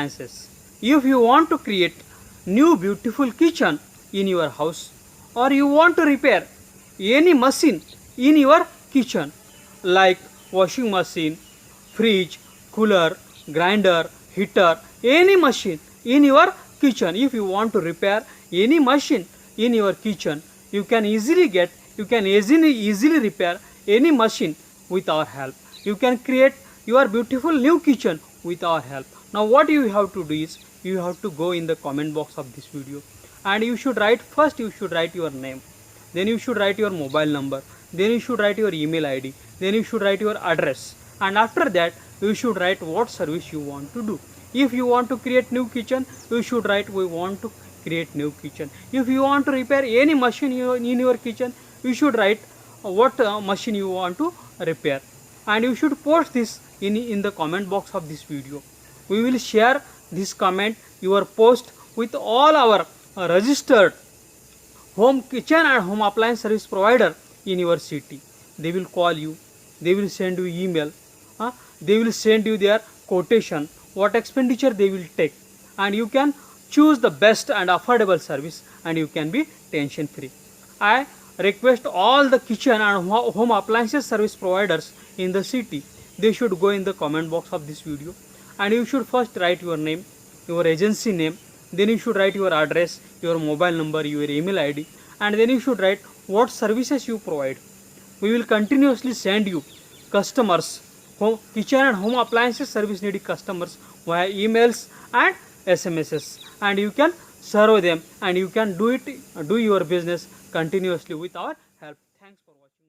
appliances. If you want to create new beautiful kitchen in your house, or you want to repair any machine in your kitchen like washing machine, fridge, cooler, grinder, heater, any machine in your kitchen, if you want to repair any machine in your kitchen, you can easily repair any machine with our help. You can create your beautiful new kitchen with our help. Now what you have to do is, you have to go in the comment box of this video, and you should write your name, then you should write your mobile number, then you should write your email id, then you should write your address, and after that you should write what service you want to do. If you want to create new kitchen, you should write we want to create new kitchen. If you want to repair any machine in your kitchen, you should write what machine you want to repair, and you should post this in the comment box of this video. We will share this comment, your post, with all our registered home kitchen and home appliance service provider in your city. They will call you, they will send you email, they will send you their quotation, what expenditure they will take, and you can choose the best and affordable service, and you can be tension free. I request all the kitchen and home appliances service providers in the city, they should go in the comment box of this video, and you should first write your name, your agency name, then you should write your address, your mobile number, your email id, and then you should write what services you provide. We will continuously send you customers, kitchen and home appliances service needy customers via emails and SMSs, and you can serve them, and you can do your business continuously with our help. Thanks for watching.